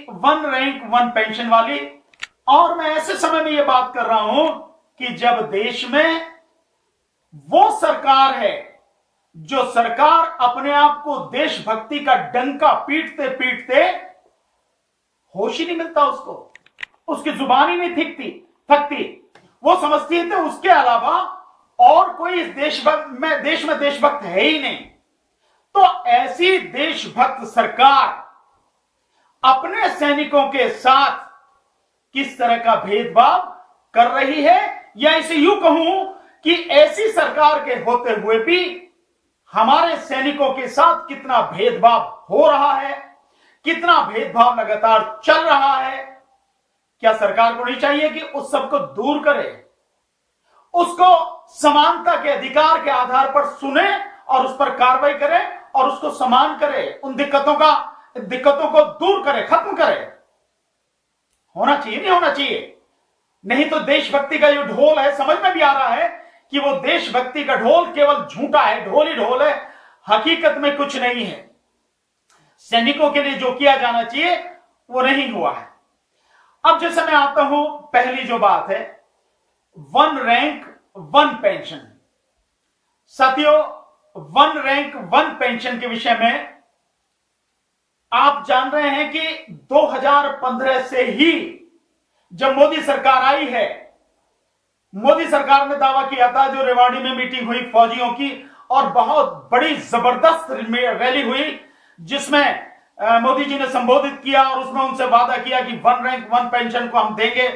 One rank one pension वाली। और मैं ऐसे समय में यह बात कर रहा हूं कि जब देश में वो सरकार है जो सरकार अपने आप को देशभक्ति का डंका पीटते पीटते होश ही नहीं मिलता, उसकी जुबान ही नहीं थकती। वो समझती है कि उसके अलावा और कोई इस देश में देशभक्त है ही नहीं। तो ऐसी देशभक्त सरकार अपने सैनिकों के साथ किस तरह का भेदभाव कर रही है, या इसे यूं कहूं कि ऐसी सरकार के होते हुए भी हमारे सैनिकों के साथ कितना भेदभाव हो रहा है, कितना भेदभाव लगातार चल रहा है। क्या सरकार को नहीं चाहिए कि उस सबको दूर करे, उसको समानता के अधिकार के आधार पर सुने और उस पर कार्रवाई करे और उसको समान करे, उन दिक्कतों को दूर करे, खत्म करे? होना चाहिए, नहीं होना चाहिए? नहीं तो देशभक्ति का जो ढोल है, समझ में भी आ रहा है कि वो देशभक्ति का ढोल केवल झूठा है, ढोल ही ढोल है, हकीकत में कुछ नहीं है। सैनिकों के लिए जो किया जाना चाहिए वो नहीं हुआ है। अब जैसे मैं आता हूं, पहली जो बात है वन रैंक वन पेंशन। साथियों, वन रैंक वन पेंशन के विषय में आप जान रहे हैं कि 2015 से ही जब मोदी सरकार आई है, मोदी सरकार ने दावा किया था, जो रेवाड़ी में मीटिंग हुई फौजियों की और बहुत बड़ी जबरदस्त रैली हुई जिसमें मोदी जी ने संबोधित किया और उसमें उनसे वादा किया कि वन रैंक वन पेंशन को हम देंगे।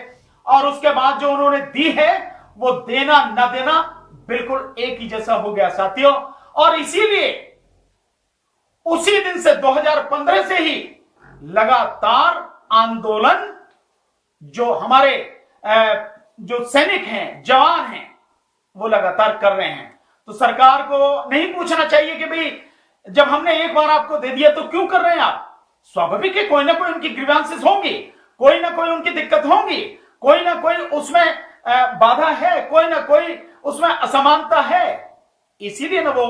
और उसके बाद जो उन्होंने दी है वो देना ना देना बिल्कुल एक ही जैसा हो गया साथियों। और इसीलिए उसी दिन से 2015 से ही लगातार आंदोलन जो हमारे जो सैनिक हैं, जवान हैं, वो लगातार कर रहे हैं। तो सरकार को नहीं पूछना चाहिए कि भाई जब हमने एक बार आपको दे दिया तो क्यों कर रहे हैं आप? स्वाभाविक है, कोई ना कोई उनकी ग्रीवांसेस होंगी, कोई ना कोई उनकी दिक्कत होंगी, कोई ना कोई उसमें बाधा है, कोई ना कोई उसमें असमानता है, इसीलिए ना वो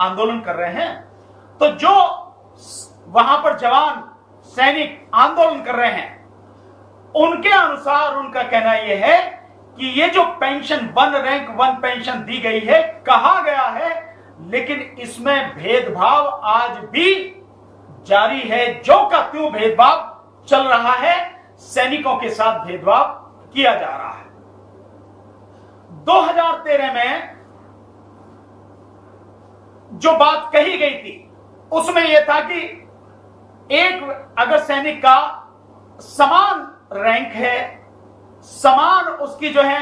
आंदोलन कर रहे हैं। तो जो वहां पर जवान सैनिक आंदोलन कर रहे हैं उनके अनुसार उनका कहना यह है कि ये जो pension one rank one pension दी गई है, कहा गया है, लेकिन इसमें भेदभाव आज भी जारी है। जो का त्यों भेदभाव चल रहा है, सैनिकों के साथ भेदभाव किया जा रहा है। 2013 में जो बात कही गई थी उसमें यह था कि एक अगर सैनिक का समान रैंक है, समान उसकी जो है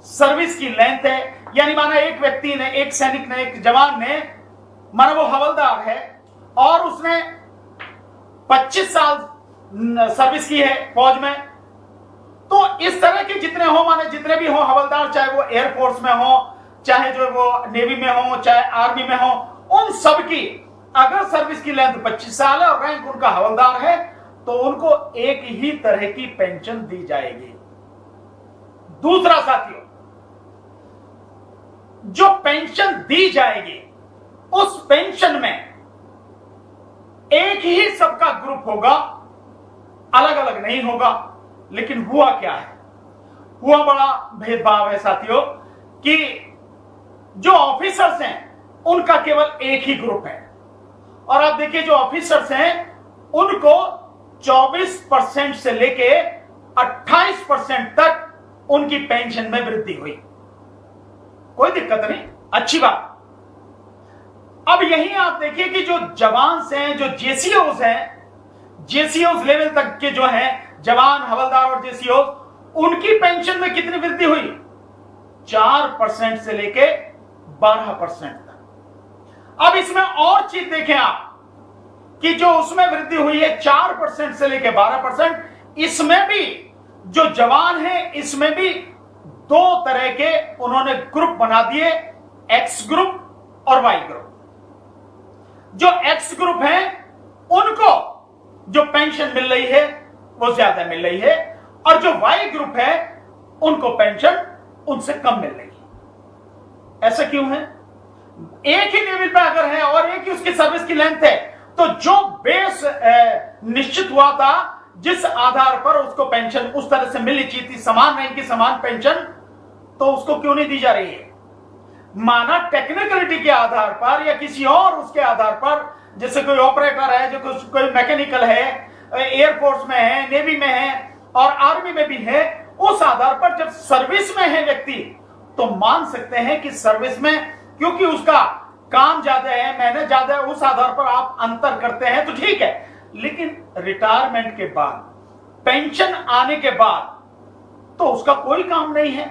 सर्विस की लेंथ है, यानी माना एक व्यक्ति ने, एक सैनिक ने, एक जवान ने, माना वो हवलदार है और उसने 25 साल सर्विस की है फौज में, तो इस तरह के जितने हो, माने जितने भी हो हवलदार, चाहे वो एयरफोर्स में हो, चाहे जो वो नेवी में हो, चाहे आर्मी में हो, उन सब की अगर सर्विस की लेंथ 25 साल है और रैंक उनका हवलदार है तो उनको एक ही तरह की पेंशन दी जाएगी। दूसरा साथियों, जो पेंशन दी जाएगी उस पेंशन में एक ही सबका ग्रुप होगा, अलग अलग नहीं होगा। लेकिन हुआ क्या है? हुआ बड़ा भेदभाव है साथियों कि जो ऑफिसर्स हैं उनका केवल एक ही ग्रुप है। और आप देखिए जो ऑफिसर्स हैं उनको 24% से लेके 28% तक उनकी पेंशन में वृद्धि हुई। कोई दिक्कत नहीं, अच्छी बात। अब यही आप देखिए कि जो जवान हैं, जो जेसीओज हैं, जेसीओज लेवल तक के जो हैं जवान, हवलदार और जेसीओज, उनकी पेंशन में कितनी वृद्धि हुई? 4% से लेके 12% तक। अब इसमें और चीज देखें आप कि जो उसमें वृद्धि हुई है 4% से लेके 12%, इसमें भी जो जवान हैं इसमें भी दो तरह के उन्होंने ग्रुप बना दिए, एक्स ग्रुप और वाई ग्रुप। जो एक्स ग्रुप है उनको जो पेंशन मिल रही है वो ज्यादा मिल रही है, और जो वाई ग्रुप है उनको पेंशन उनसे कम मिल रही है। ऐसा क्यों है? एक ही लेवल पे अगर है और एक ही उसकी सर्विस की लेंथ है, तो जो बेस निश्चित हुआ था, जिस आधार पर उसको पेंशन उस तरह से मिलनी चाहिए थी, समान रैंक की समान पेंशन, तो उसको क्यों नहीं दी जा रही है? माना टेक्निकलिटी के आधार पर या किसी और उसके आधार पर, जैसे कोई ऑपरेटर है, जो कोई मैकेनिकल है, एयरफोर्स में है, नेवी में है और आर्मी में भी है, उस आधार पर जब सर्विस में है व्यक्ति, तो मान सकते हैं कि सर्विस में क्योंकि उसका काम ज्यादा है, मेहनत ज्यादा है, उस आधार पर आप अंतर करते हैं तो ठीक है। लेकिन रिटायरमेंट के बाद, पेंशन आने के बाद तो उसका कोई काम नहीं है,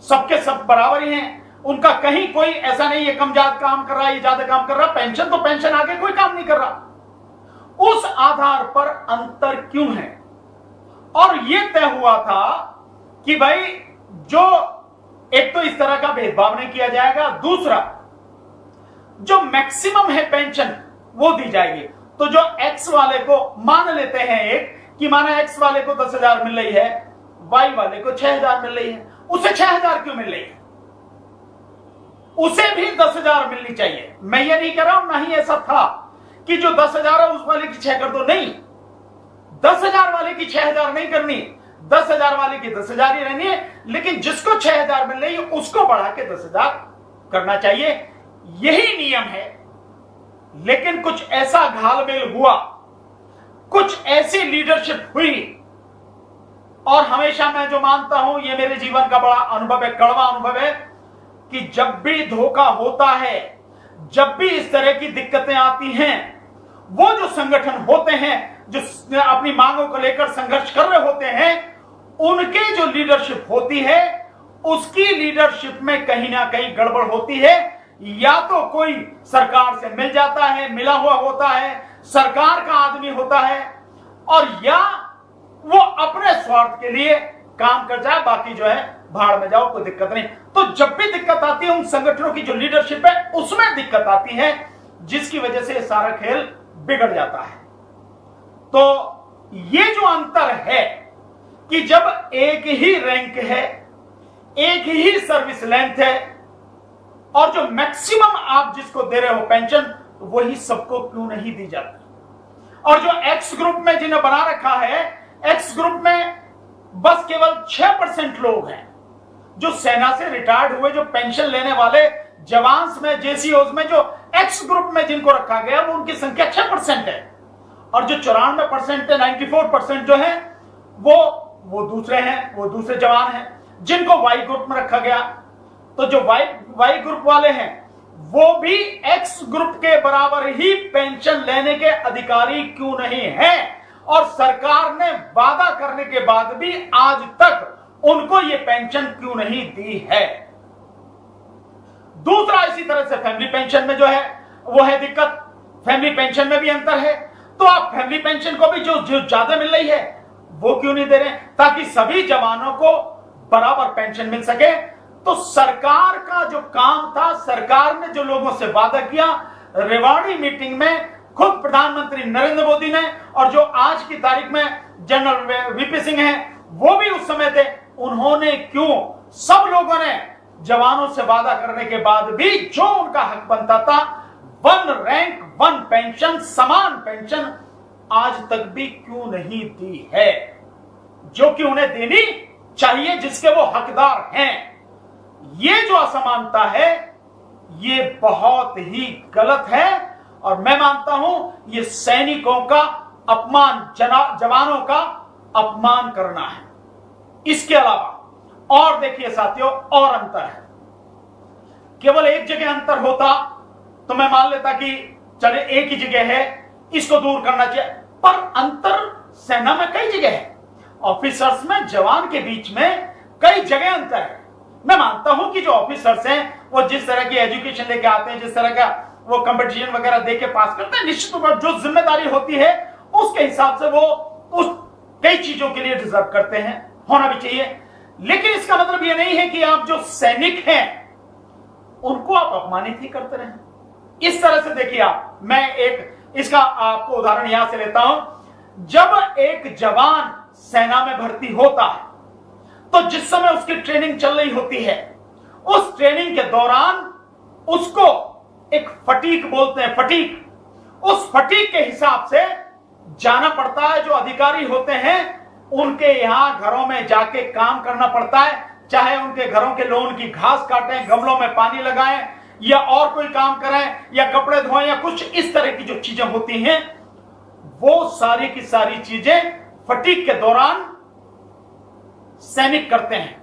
सबके सब बराबर ही हैं, उनका कहीं कोई ऐसा नहीं है कम ज्यादा काम कर रहा है, ये ज्यादा काम कर रहा, पेंशन तो पेंशन, आगे कोई काम नहीं कर रहा। उस आधार पर अंतर क्यों है? और यह तय हुआ था कि भाई जो एक तो इस तरह का भेदभाव नहीं किया जाएगा, दूसरा जो मैक्सिमम है पेंशन वो दी जाएगी। तो जो एक्स वाले को मान लेते हैं एक कि माना एक्स वाले को 10,000 मिल रही है, वाई वाले को 6,000 मिल रही है, उसे 6,000 क्यों मिल रही है? उसे भी 10,000 मिलनी चाहिए। मैं ये नहीं कह रहा हूं, ना ही ऐसा था कि जो 10,000 है उस वाले की 6 कर दो, नहीं, 10,000 वाले की 6,000 नहीं करनी, 10,000 वाले की 10,000 ही रहनी है, लेकिन जिसको 6,000 मिल रही है उसको बढ़ा के 10,000 करना चाहिए, यही नियम है। लेकिन कुछ ऐसा घालमेल हुआ, कुछ ऐसी लीडरशिप हुई, और हमेशा मैं जो मानता हूं, यह मेरे जीवन का बड़ा अनुभव है, कड़वा अनुभव है, कि जब भी धोखा होता है, जब भी इस तरह की दिक्कतें आती हैं, वो जो संगठन होते हैं जो अपनी मांगों को लेकर संघर्ष कर रहे होते हैं, उनके जो लीडरशिप होती है, उसकी लीडरशिप में कहीं ना कहीं गड़बड़ होती है। या तो कोई सरकार से मिल जाता है, मिला हुआ होता है, सरकार का आदमी होता है, और या वो अपने स्वार्थ के लिए काम कर जाए, बाकी जो है भाड़ में जाओ, कोई दिक्कत नहीं। तो जब भी दिक्कत आती है, उन संगठनों की जो लीडरशिप है उसमें दिक्कत आती है, जिसकी वजह से सारा खेल बिगड़ जाता है। तो ये जो अंतर है कि जब एक ही रैंक है, एक ही सर्विस लेंथ है, और जो मैक्सिमम आप जिसको दे रहे हो पेंशन, वही सबको क्यों नहीं दी जाती? और जो एक्स ग्रुप में जिन्हें बना रखा है, एक्स ग्रुप में बस केवल 6% लोग हैं जो सेना से रिटायर्ड हुए, जो पेंशन लेने वाले जवान्स में, जेसीओज में, जो एक्स ग्रुप में जिनको रखा गया, वो उनकी संख्या 6% है। और जो 94% है, 94% जो है वो दूसरे हैं, वो दूसरे जवान हैं जिनको वाई ग्रुप में रखा गया। तो जो वाई ग्रुप वाले हैं वो भी एक्स ग्रुप के बराबर ही पेंशन लेने के अधिकारी क्यों नहीं हैं? और सरकार ने वादा करने के बाद भी आज तक उनको ये पेंशन क्यों नहीं दी है? दूसरा, इसी तरह से फैमिली पेंशन में जो है वो है दिक्कत, फैमिली पेंशन में भी अंतर है। तो आप फैमिली पेंशन को भी जो ज्यादा मिल रही है वो क्यों नहीं दे रहे, ताकि सभी जवानों को बराबर पेंशन मिल सके? तो सरकार का जो काम था, सरकार ने जो लोगों से वादा किया, रेवाड़ी मीटिंग में खुद प्रधानमंत्री नरेंद्र मोदी ने, और जो आज की तारीख में जनरल वीपी सिंह हैं, वो भी उस समय थे, उन्होंने क्यों, सब लोगों ने जवानों से वादा करने के बाद भी जो उनका हक बनता था, 1 रैंक 1 पेंशन, समान पेंशन, आज तक भी क्यों नहीं दी है, जो कि उन्हें देनी चाहिए, जिसके वो हकदार हैं? ये जो असमानता है ये बहुत ही गलत है, और मैं मानता हूं ये सैनिकों का अपमान, जवानों का अपमान करना है। इसके अलावा और देखिए साथियों, और अंतर है। केवल एक जगह अंतर होता तो मैं मान लेता कि चले एक ही जगह है, इसको दूर करना चाहिए, पर अंतर सेना में कई जगह है, ऑफिसर्स में, जवान के बीच में कई जगह अंतर है। मैं मानता हूं कि जो ऑफिसर्स हैं वो जिस तरह की एजुकेशन लेके आते हैं, जिस तरह का वो कंपटीशन वगैरह देके पास करते हैं, निश्चित रूप से जो जिम्मेदारी होती है उसके हिसाब से वो उस कई चीजों के लिए डिजर्व करते हैं, होना भी चाहिए। लेकिन इसका मतलब ये नहीं है कि आप जो सैनिक हैं उनको आप अपमानित ही करते रहें। इस तरह से देखिए आप, मैं एक इसका आपको उदाहरण यहां से लेता हूं। जब एक जवान सेना में भर्ती होता है तो जिस समय उसकी ट्रेनिंग चल रही होती है, उस ट्रेनिंग के दौरान उसको एक फटीक बोलते हैं, फटीक, उस फटीक के हिसाब से जाना पड़ता है, जो अधिकारी होते हैं उनके यहां घरों में जाके काम करना पड़ता है, चाहे उनके घरों के लोन की घास काटें, गमलों में पानी लगाएं, या और कोई काम करें, या कपड़े धोएं, या कुछ इस तरह की जो चीजें होती हैं, वो सारी की सारी चीजें फटीग के दौरान सैनिक करते हैं।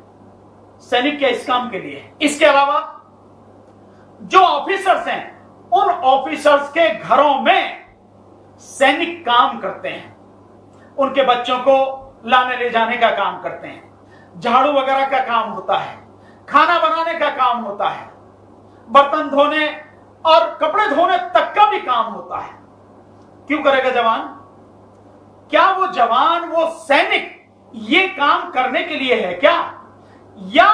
सैनिक क्या इस काम के लिए। इसके अलावा जो ऑफिसर्स हैं, उन ऑफिसर्स के घरों में सैनिक काम करते हैं, उनके बच्चों को लाने ले जाने का काम करते हैं, झाड़ू वगैरह का काम होता है, खाना बनाने का काम होता है, बर्तन धोने और कपड़े धोने तक का भी काम होता है। क्यों करेगा जवान? क्या वो जवान, वो सैनिक ये काम करने के लिए है क्या, या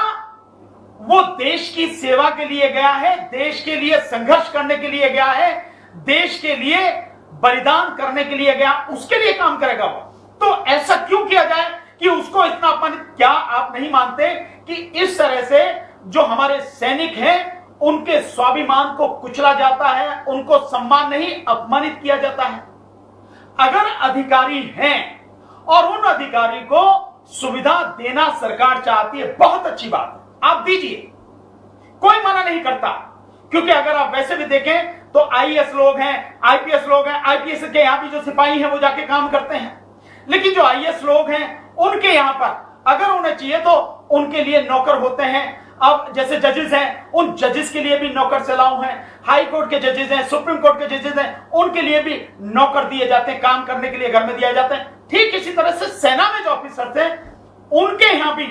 वो देश की सेवा के लिए गया है, देश के लिए संघर्ष करने के लिए गया है, देश के लिए बलिदान करने के लिए गया, उसके लिए काम करेगा वो? तो ऐसा क्यों किया जाए कि उसको इतना अपमानित? क्या आप नहीं मानते कि इस तरह से जो हमारे सैनिक हैं उनके स्वाभिमान को कुचला जाता है, उनको सम्मान नहीं अपमानित किया जाता है? अगर अधिकारी हैं और उन अधिकारी को सुविधा देना सरकार चाहती है, बहुत अच्छी बात है, आप दीजिए, कोई मना नहीं करता। क्योंकि अगर आप वैसे भी देखें तो आईएएस लोग हैं, आईपीएस लोग हैं, आईपीएस के यहां भी जो सिपाही हैं वो जाके काम करते हैं, लेकिन जो आईएएस लोग हैं उनके यहां पर अगर उन्हें चाहिए तो उनके लिए नौकर होते हैं। अब जैसे जजेस हैं, उन जजेस के लिए भी नौकर चलाऊ हैं, हाई कोर्ट के जजेस हैं, सुप्रीम कोर्ट के जजेस हैं, उनके लिए भी नौकर दिए जाते हैं, काम करने के लिए घर में दिए जाते हैं। ठीक इसी तरह से सेना में जो ऑफिसर्स हैं उनके यहां भी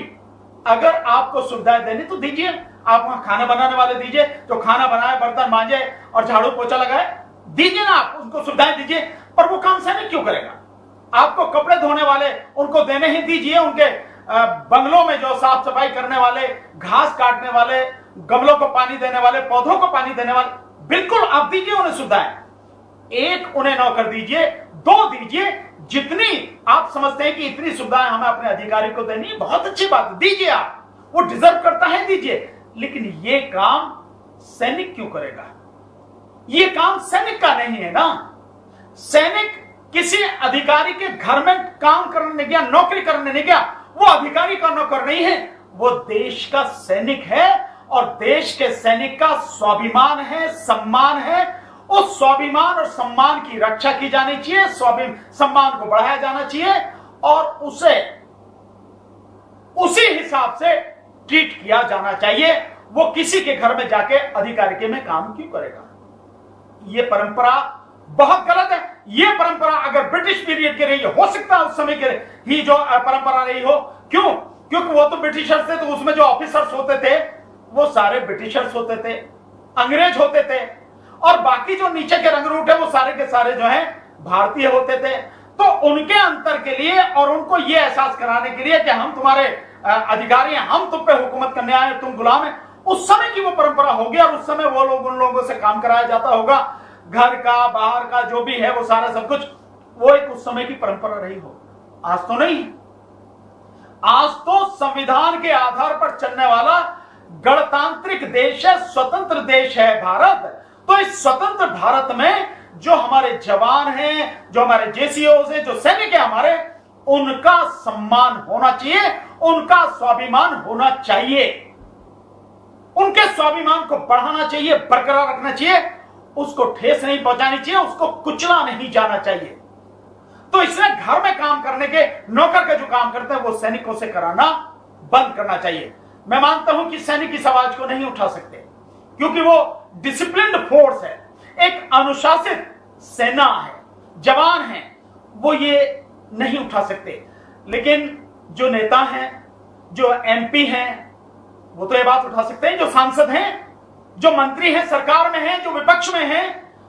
अगर आपको सुविधाएं देनी तो दीजिए। आप वहां खाना बनाने वाले दीजिए, जो खाना बनाए, बर्तन मांजे और झाड़ू पोछा लगाए, दीजिए ना, आप उनको सुविधाएं दीजिए। पर वो काम सैनिक क्यों करेगा? आपको कपड़े धोने वाले उनको देने ही दीजिए, उनके बंगलों में जो साफ सफाई करने वाले, घास काटने वाले, गमलों को पानी देने वाले, पौधों को पानी देने वाले, बिल्कुल आप दीजिए उन्हें सुविधाएं। एक उन्हें नौकर दीजिए, दो दीजिए, जितनी आप समझते हैं कि इतनी सुविधाएं हमें अपने अधिकारी को देनी, बहुत अच्छी बात, दीजिए, आप वो डिजर्व करता है, दीजिए। लेकिन ये काम सैनिक क्यों करेगा? ये काम सैनिक का नहीं है ना। सैनिक किसी अधिकारी के घर में काम करने गया, नौकरी करने नहीं गया, वो अधिकारी का नौकर नहीं है, वो देश का सैनिक है। और देश के सैनिक का स्वाभिमान है, सम्मान है। उस स्वाभिमान और सम्मान की रक्षा की जानी चाहिए, सम्मान को बढ़ाया जाना चाहिए और उसे उसी हिसाब से ट्रीट किया जाना चाहिए। वो किसी के घर में जाके अधिकारी के में काम क्यों करेगा? ये परंपरा बहुत गलत है। ये परंपरा अगर ब्रिटिश पीरियड की रही, हो सकता है उस समय के ही जो परंपरा रही हो। क्यों? क्योंकि वो तो ब्रिटिशर्स थे, तो उसमें जो ऑफिसर्स होते थे वो सारे ब्रिटिशर्स होते थे, अंग्रेज होते थे, और बाकी जो नीचे के रंगरूट है वो सारे के सारे जो है भारतीय होते थे। तो उनके अंतर के लिए और उनको ये एहसास कराने के लिए कि हम तुम्हारे अधिकारी हैं, हम तुम पे हुकूमत करने आए, तुम गुलाम हैं, उस समय की वो परंपरा होगी। और उस समय वो लोग उन लोगों से काम कराया जाता होगा, घर का बाहर का जो भी है वो सारा सब कुछ, वो एक उस समय की परंपरा रही हो। आज तो नहीं। आज तो संविधान के आधार पर चलने वाला गणतांत्रिक देश है, स्वतंत्र देश है भारत। तो इस स्वतंत्र भारत में जो हमारे जवान हैं, जो हमारे जेसीओज हैं, जो सैनिक है हमारे, उनका सम्मान होना चाहिए, उनका स्वाभिमान होना चाहिए, उनके स्वाभिमान को बढ़ाना चाहिए, बरकरार रखना चाहिए, उसको ठेस नहीं पहुंचानी चाहिए, उसको कुचला नहीं जाना चाहिए। तो इसलिए घर में काम करने के नौकर का जो काम करते हैं वो सैनिकों से कराना बंद करना चाहिए। मैं मानता हूं कि सैनिक इस आवाज को नहीं उठा सकते क्योंकि वो डिसिप्लिन्ड फोर्स है, एक अनुशासित सेना है, जवान है, वो ये नहीं उठा सकते। लेकिन जो नेता हैं, जो एमपी हैं, वो तो ये बात उठा सकते हैं। जो सांसद हैं, जो मंत्री हैं, सरकार में हैं, जो विपक्ष में हैं,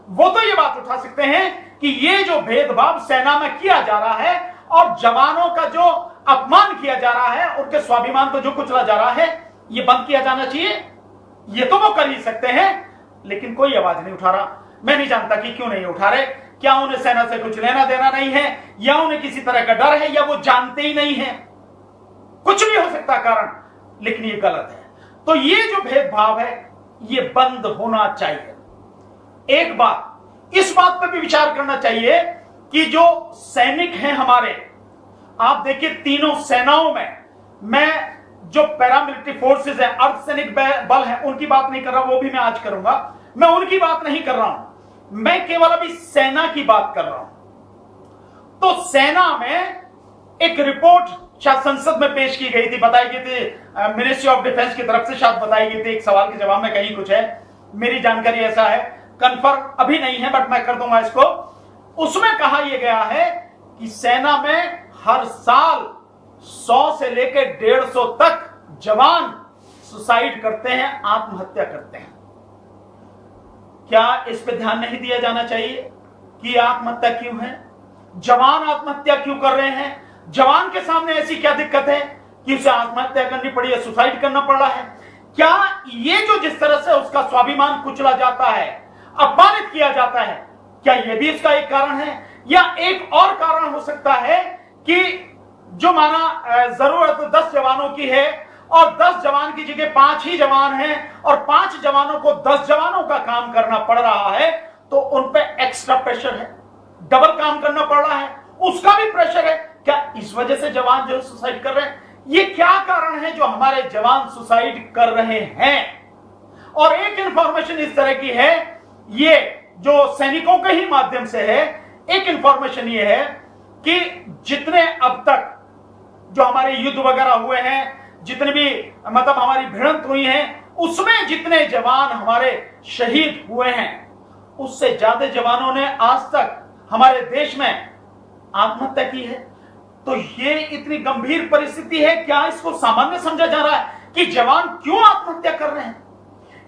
वो तो ये बात उठा सकते हैं कि ये जो भेदभाव सेना में किया जा रहा है और जवानों का जो अपमान किया जा रहा है, उनके स्वाभिमान को जो कुचला जा रहा है, ये बंद किया जाना चाहिए। ये तो वो कर ही सकते हैं, लेकिन कोई आवाज नहीं उठा रहा। मैं नहीं जानता कि क्यों नहीं उठा रहे। क्या उन्हें सेना से कुछ लेना देना नहीं है, या उन्हें किसी तरह का डर है, या वो जानते ही नहीं है, कुछ भी हो सकता कारण, लेकिन ये गलत है। तो ये जो भेदभाव है ये बंद होना चाहिए। एक बात, इस बात पर भी विचार करना चाहिए कि जो सैनिक हैं हमारे, आप देखिए तीनों सेनाओं में, मैं जो पैरामिलिट्री फोर्सेस है, अर्धसैनिक बल है, उनकी बात नहीं कर रहा, वो भी मैं आज करूंगा, मैं उनकी बात नहीं कर रहा हूं, मैं केवल अभी सेना की बात कर रहा हूं। तो सेना में एक रिपोर्ट शायद संसद में पेश की गई थी, बताई गई थी मिनिस्ट्री ऑफ डिफेंस की तरफ से, शायद बताई गई थी, एक सवाल के जवाब में कहीं कुछ है, मेरी जानकारी ऐसा है, कंफर्म अभी नहीं है बट मैं कर दूंगा इसको। उसमें कहा यह गया है कि सेना में हर साल 100 से लेकर 150 तक जवान सुसाइड करते हैं, आत्महत्या करते हैं। क्या इस पे ध्यान नहीं दिया जाना चाहिए कि आत्महत्या क्यों है, जवान आत्महत्या क्यों कर रहे हैं, जवान के सामने ऐसी क्या दिक्कत है कि उसे आत्महत्या करनी पड़ी है, सुसाइड करना पड़ रहा है? क्या ये जो जिस तरह से उसका स्वाभिमान कुचला जाता है, अपमानित किया जाता है, क्या यह भी इसका एक कारण है? या एक और कारण हो सकता है कि जो माना जरूरत 10 जवानों की है और 10 जवान की जगह 5 ही जवान हैं और 5 जवानों को 10 जवानों का काम करना पड़ रहा है, तो उन पे एक्स्ट्रा प्रेशर है, डबल काम करना पड़ रहा है, उसका भी प्रेशर है। क्या इस वजह से जवान जो सुसाइड कर रहे हैं? ये क्या कारण है जो हमारे जवान सुसाइड कर रहे हैं? और एक इंफॉर्मेशन इस तरह की है, ये जो सैनिकों के ही माध्यम से है, एक इंफॉर्मेशन ये है कि जितने अब तक जो हमारे युद्ध वगैरह हुए हैं, जितने भी मतलब हमारी भिड़ंत हुई हैं, उसमें जितने जवान हमारे शहीद हुए हैं, उससे ज्यादा जवानों ने आज तक हमारे देश में आत्महत्या की है। तो ये इतनी गंभीर परिस्थिति है, क्या इसको सामान्य समझा जा रहा है कि जवान क्यों आत्महत्या कर रहे हैं?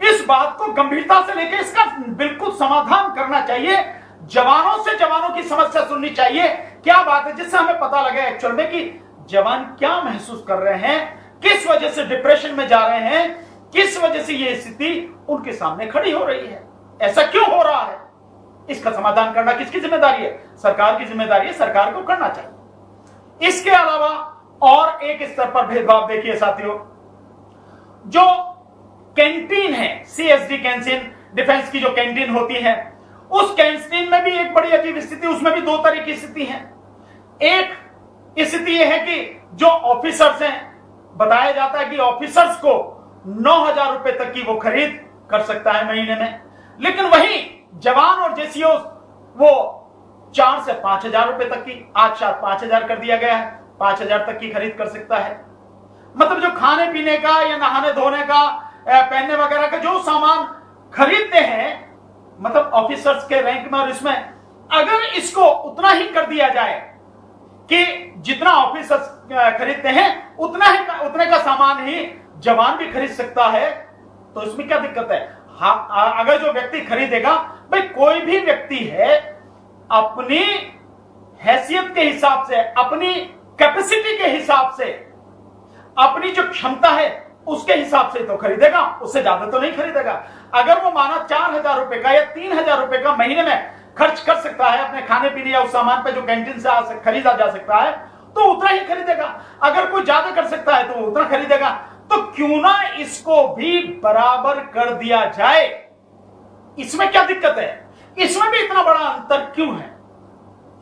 इस बात को गंभीरता से लेकर इसका बिल्कुल समाधान करना चाहिए, जवानों से जवानों की समस्या सुननी चाहिए, क्या बात है, जिससे हमें पता लगे एक्चुअल में कि जवान क्या महसूस कर रहे हैं, किस वजह से डिप्रेशन में जा रहे हैं, किस वजह से ये स्थिति उनके सामने खड़ी हो रही है, ऐसा क्यों हो रहा है? इसका समाधान करना किसकी जिम्मेदारी है? सरकार की जिम्मेदारी है, सरकार को करना चाहिए। इसके अलावा और एक स्तर पर भेदभाव देखिए साथियों, जो कैंटीन है, सीएसडी कैंटीन, डिफेंस की जो कैंटीन होती है, उस कैंटीन में भी एक बड़ी अजीब स्थिति, उसमें भी 2 तरह की स्थिति है। एक स्थिति यह है कि जो ऑफिसर्स हैं, बताया जाता है कि ऑफिसर्स को 9,000 रुपए तक की वो खरीद कर सकता है महीने में, लेकिन वहीं जवान और जेसीओ वो 4 से 5,000 रुपए तक की, आज शायद 5,000 कर दिया गया है, 5,000 तक की खरीद कर सकता है। मतलब जो खाने पीने का या नहाने धोने का, पहनने वगैरह का जो सामान खरीदते हैं, मतलब ऑफिसर्स के रैंक में, और इसमें अगर इसको उतना ही कर दिया जाए कि जितना ऑफिसर्स खरीदते हैं उतने का सामान ही जवान भी खरीद सकता है, तो इसमें क्या दिक्कत है? हाँ, अगर जो व्यक्ति खरीदेगा, भाई कोई भी व्यक्ति है, अपनी हैसियत के हिसाब से, अपनी कैपेसिटी के हिसाब से, अपनी जो क्षमता है उसके हिसाब से तो खरीदेगा, उससे ज्यादा तो नहीं खरीदेगा। अगर वो माना 4,000 रुपए का या 3,000 रुपए का महीने में खर्च कर सकता है अपने खाने पीने या उस सामान पे जो कैंटीन से खरीदा जा सकता है, तो उतना ही खरीदेगा। अगर कोई ज्यादा कर सकता है तो उतना खरीदेगा। तो क्यों ना इसको भी बराबर कर दिया जाए, इसमें क्या दिक्कत है? इसमें भी इतना बड़ा अंतर क्यों है?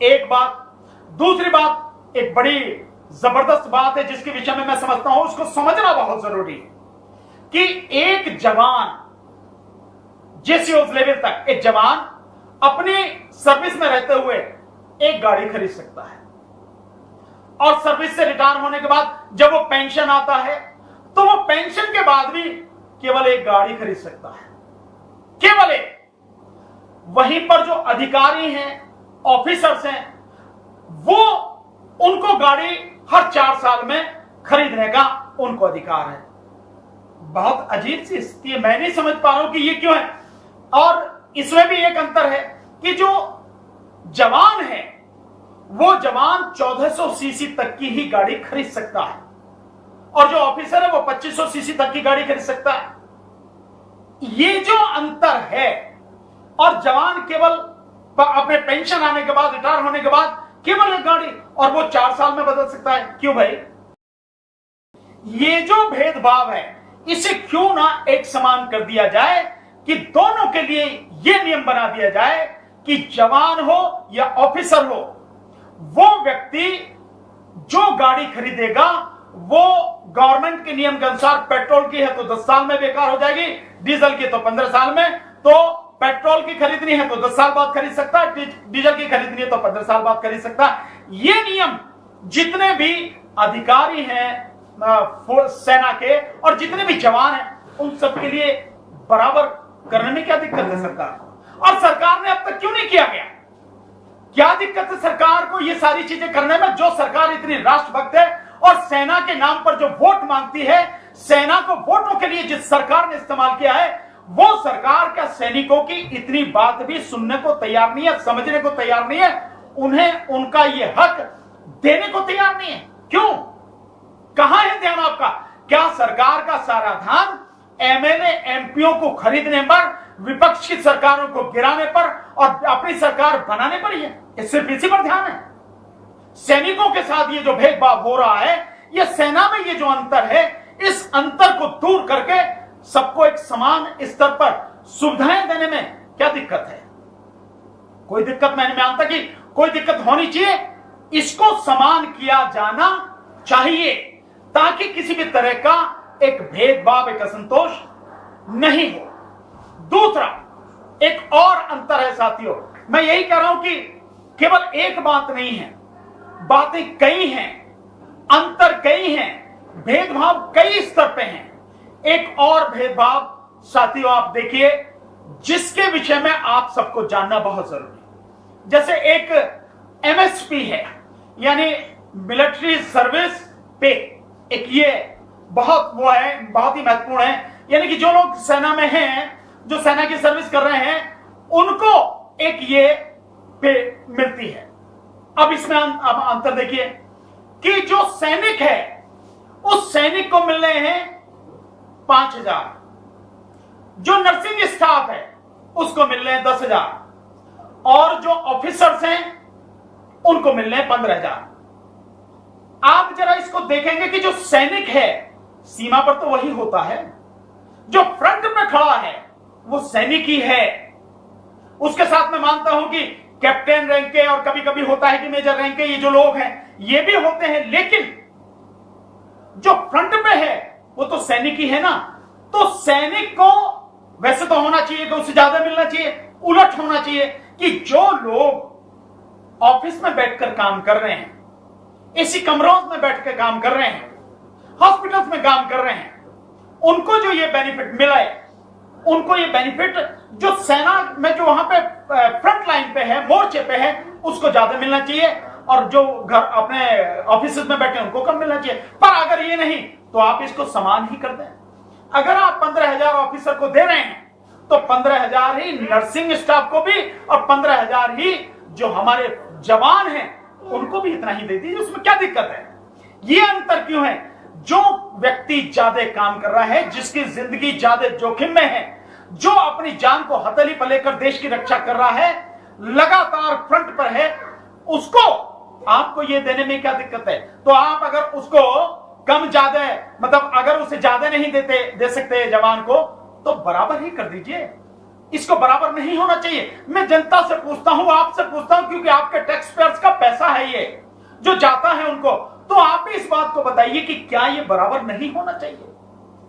एक बात। दूसरी बात, एक बड़ी जबरदस्त बात है जिसके विषय में मैं समझता हूं, उसको समझना बहुत जरूरी है कि एक जवान, जेसीओ लेवल तक एक जवान अपनी सर्विस में रहते हुए एक गाड़ी खरीद सकता है, और सर्विस से रिटायर होने के बाद जब वो पेंशन आता है, तो वो पेंशन के बाद भी केवल एक गाड़ी खरीद सकता है, केवल एक। वहीं पर जो अधिकारी हैं, ऑफिसर्स हैं, वो उनको गाड़ी हर 4 साल में खरीदने का उनको अधिकार है। बहुत अजीब सी स्थिति है, मैं नहीं समझ पा रहा हूं कि ये क्यों है। और इसमें भी एक अंतर है कि जो जवान है, वो जवान 1400 सीसी तक की ही गाड़ी खरीद सकता है, और जो ऑफिसर है वो 2500 सीसी तक की गाड़ी खरीद सकता है। ये जो अंतर है, और जवान केवल अपने पेंशन आने के बाद, रिटायर होने के बाद केवल एक गाड़ी, और वो 4 साल में बदल सकता है। क्यों भाई? ये जो भेदभाव है, इसे क्यों ना एक समान कर दिया जाए कि दोनों के लिए यह नियम बना दिया जाए कि जवान हो या ऑफिसर हो, वो व्यक्ति जो गाड़ी खरीदेगा वो गवर्नमेंट के नियम के अनुसार पेट्रोल की है तो 10 साल में बेकार हो जाएगी, डीजल की तो 15 साल में। तो पेट्रोल की खरीदनी है तो 10 साल बाद खरीद सकता है, डीजल की खरीदनी है तो 15 साल बाद खरीद सकता है। ये नियम जितने भी अधिकारी हैं सेना के और जितने भी जवान हैं उन सबके लिए बराबर करने में क्या दिक्कत है सरकार? और सरकार ने अब तक क्यों नहीं किया गया? क्या दिक्कत है सरकार को ये सारी चीजें करने में? जो सरकार इतनी राष्ट्रभक्त है और सेना के नाम पर जो वोट मांगती है, सेना को वोटों के लिए जिस सरकार ने इस्तेमाल किया है, वो सरकार क्या सैनिकों की इतनी बात भी सुनने को तैयार नहीं है, समझने को तैयार नहीं है, उन्हें उनका ये हक देने को तैयार नहीं है? क्यों? कहां है ध्यान आपका? क्या सरकार का सारा ध्यान एमएलए एमपीओ को खरीदने पर, विपक्ष की सरकारों को गिराने पर और अपनी सरकार बनाने पर ही है? इस सिर्फ इसी पर ध्यान है। सैनिकों के साथ ये जो भेदभाव हो रहा है, ये सेना में ये जो अंतर है, इस अंतर को दूर करके सबको एक समान स्तर पर सुविधाएं देने में क्या दिक्कत है? कोई दिक्कत मैं मानता कि कोई दिक्कत होनी चाहिए, इसको समान किया जाना चाहिए ताकि किसी भी तरह का एक भेदभाव, एक असंतोष नहीं हो। दूसरा एक और अंतर है साथियों, मैं यही कह रहा हूं कि केवल एक बात नहीं है, बातें कई हैं, अंतर कई हैं, भेदभाव कई स्तर पे हैं। एक और भेदभाव साथियों आप देखिए जिसके विषय में आप सबको जानना बहुत जरूरी है। जैसे एक एमएसपी है, यानी मिलिट्री सर्विस पे, एक ये बहुत वो है, बहुत ही महत्वपूर्ण है। यानी कि जो लोग सेना में हैं, जो सेना की सर्विस कर रहे हैं, उनको एक ये पे मिलती है। अब इसमें अब अंतर देखिए कि जो सैनिक है उस सैनिक को मिल रहे हैं 5,000, जो नर्सिंग स्टाफ है उसको मिल रहे हैं 10,000 और जो ऑफिसर्स हैं उनको मिल रहे हैं 15,000। आप जरा इसको देखेंगे कि जो सैनिक है सीमा पर तो वही होता है, जो फ्रंट में खड़ा है वो सैनिक ही है। उसके साथ मैं मानता हूं कि कैप्टन रैंक के और कभी कभी होता है कि मेजर रैंक के ये जो लोग हैं ये भी होते हैं, लेकिन जो फ्रंट पे है वो तो सैनिक ही है ना। तो सैनिक को वैसे तो होना चाहिए कि उससे ज्यादा मिलना चाहिए, उलट होना चाहिए कि जो लोग ऑफिस में बैठकर काम कर रहे हैं, एसी कमरों में बैठकर काम कर रहे हैं, हॉस्पिटल्स में काम कर रहे हैं, उनको जो ये बेनिफिट मिला है, उनको ये बेनिफिट जो सेना में जो वहां पे फ्रंट लाइन पे है, मोर्चे पे है, उसको ज्यादा मिलना चाहिए और जो घर अपने ऑफिस में बैठे उनको कम मिलना चाहिए। पर अगर ये नहीं तो आप इसको समान ही कर दें। अगर आप 15,000 ऑफिसर को दे रहे हैं तो 15,000 ही नर्सिंग स्टाफ को भी और 15,000 ही जो हमारे जवान हैं उनको भी इतना ही दे दीजिए। उसमें क्या दिक्कत है? ये अंतर क्यों है? जो व्यक्ति ज्यादा काम कर रहा है, जिसकी जिंदगी ज्यादा जोखिम में है, जो अपनी जान को हथेली पर लेकर देश की रक्षा कर रहा है, लगातार फ्रंट पर है, उसको आपको ये देने में क्या दिक्कत है? तो आप अगर उसको कम ज्यादा, मतलब अगर उसे ज्यादा नहीं दे सकते जवान को, तो बराबर ही कर दीजिए। इसको बराबर नहीं होना चाहिए। मैं जनता से पूछता हूं, आपसे पूछता हूं, क्योंकि आपके टैक्स पेयर्स का पैसा है ये जो जाता है उनको। तो आप भी इस बात को बताइए कि क्या ये बराबर नहीं होना चाहिए?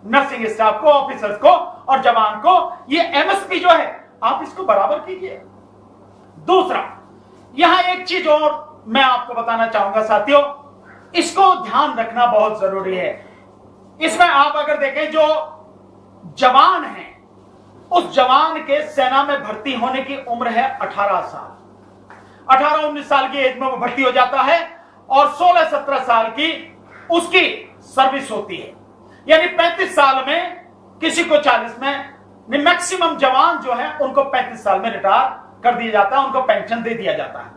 नर्सिंग स्टाफ को, ऑफिसर्स को और जवान को ये एमएसपी जो है आप इसको बराबर कीजिए। दूसरा, यहां एक चीज और मैं आपको बताना चाहूंगा साथियों, इसको ध्यान रखना बहुत जरूरी है। इसमें आप अगर देखें, जो जवान है उस जवान के सेना में भर्ती होने की उम्र है 18 साल। 18-19 साल की एज में वो भर्ती हो जाता है और 16-17 साल की उसकी सर्विस होती है। यानी 35 साल में, किसी को 40 में, मैक्सिमम जवान जो है उनको 35 साल में रिटायर कर दिया जाता है, उनको पेंशन दे दिया जाता है।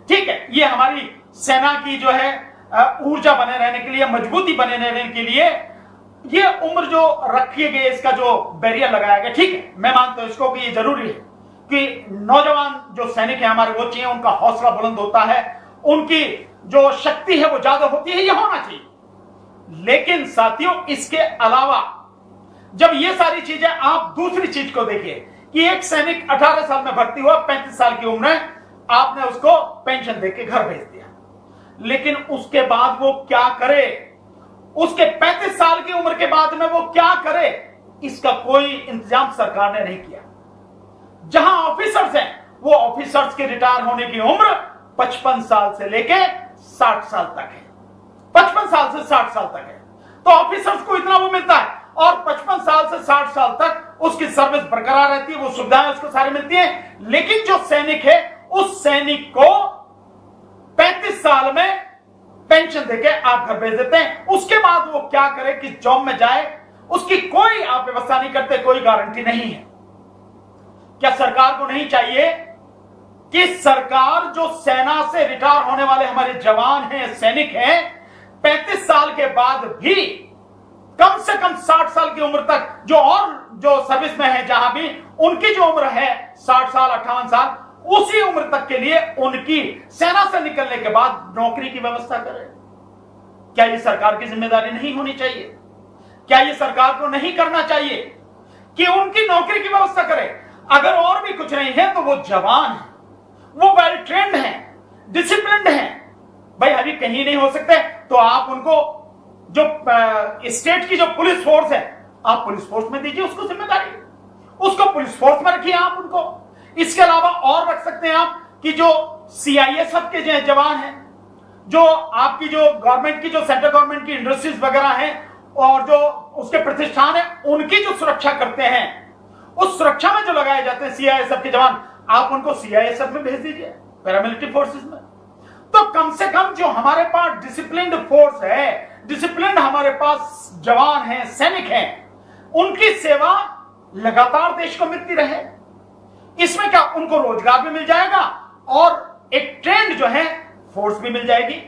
ठीक है, ये हमारी सेना की जो है ऊर्जा बने रहने के लिए, मजबूती बने रहने के लिए ये उम्र जो रखी गई, इसका जो बैरियर लगाया गया, ठीक है, मैं मानता हूं इसको कि ये जरूरी है कि नौजवान जो सैनिक है हमारे, वो चाहिए, उनका हौसला बुलंद होता है, उनकी जो शक्ति है वो ज्यादा होती है, ये होना चाहिए। लेकिन साथियों, इसके अलावा जब ये सारी चीजें, आप दूसरी चीज को देखिए कि एक सैनिक 18 साल में भर्ती हुआ, 35 साल की उम्र है, आपने उसको पेंशन देके घर भेज दिया, लेकिन उसके बाद वो क्या करे, उसके 35 साल की उम्र के बाद में वो क्या करे, इसका कोई इंतजाम सरकार ने नहीं किया। जहां ऑफिसर्स हैं, वो ऑफिसर्स के रिटायर होने की उम्र 55 साल से लेके 60 साल तक है, 55 साल से 60 साल तक है। तो ऑफिसर्स को इतना वो मिलता है, और 55 साल से 60 साल तक उसकी सर्विस बरकरार रहती है, वो सुविधाएं उसको सारी मिलती हैं। लेकिन जो सैनिक है, उस सैनिक को 35 साल में पेंशन देके आप घर भेज देते हैं। उसके बाद वो क्या करे, कि जॉब में जाए, उसकी कोई आप व्यवस्था नहीं करते, कोई गारंटी नहीं है। क्या सरकार को नहीं चाहिए कि सरकार जो सेना से रिटायर होने वाले हमारे जवान हैं, सैनिक हैं, 35 साल के बाद भी कम से कम 60 साल की उम्र तक, जो सर्विस में है जहां भी, उनकी जो उम्र है 60 साल 58 साल, उसी उम्र तक के लिए उनकी सेना से निकलने के बाद नौकरी की व्यवस्था करे। क्या यह सरकार की जिम्मेदारी नहीं होनी चाहिए? क्या यह सरकार को नहीं करना चाहिए कि उनकी नौकरी की व्यवस्था करे? अगर और भी कुछ नहीं है तो वो जवान है, वो वेल ट्रेंड है, डिसिप्लिन्ड है। भाई अभी कहीं नहीं हो सकते तो आप उनको जो स्टेट की जो पुलिस फोर्स है, आप पुलिस फोर्स में दीजिए उसको जिम्मेदारी, उसको पुलिस फोर्स में रखिए आप उनको। इसके अलावा और रख सकते हैं आप कि जो सीआईएसएफ के जो जवान हैं, जो आपकी जो गवर्नमेंट की, जो सेंट्रल गवर्नमेंट की इंडस्ट्रीज वगैरह हैं और जो उसके प्रतिष्ठान है, उनकी जो सुरक्षा करते हैं, उस सुरक्षा में जो लगाए जाते हैं सीआईएसएफ के जवान, आप उनको सीआईएसएफ में भेज दीजिए, पैरामिलिट्री फोर्सेस में। तो कम से कम जो हमारे पास डिसिप्लिन्ड फोर्स है, डिसिप्लिन्ड हमारे पास जवान हैं, सैनिक हैं, उनकी सेवा लगातार देश को मिलती रहे। इसमें क्या, उनको रोजगार भी मिल जाएगा और एक ट्रेंड जो है फोर्स भी मिल जाएगी।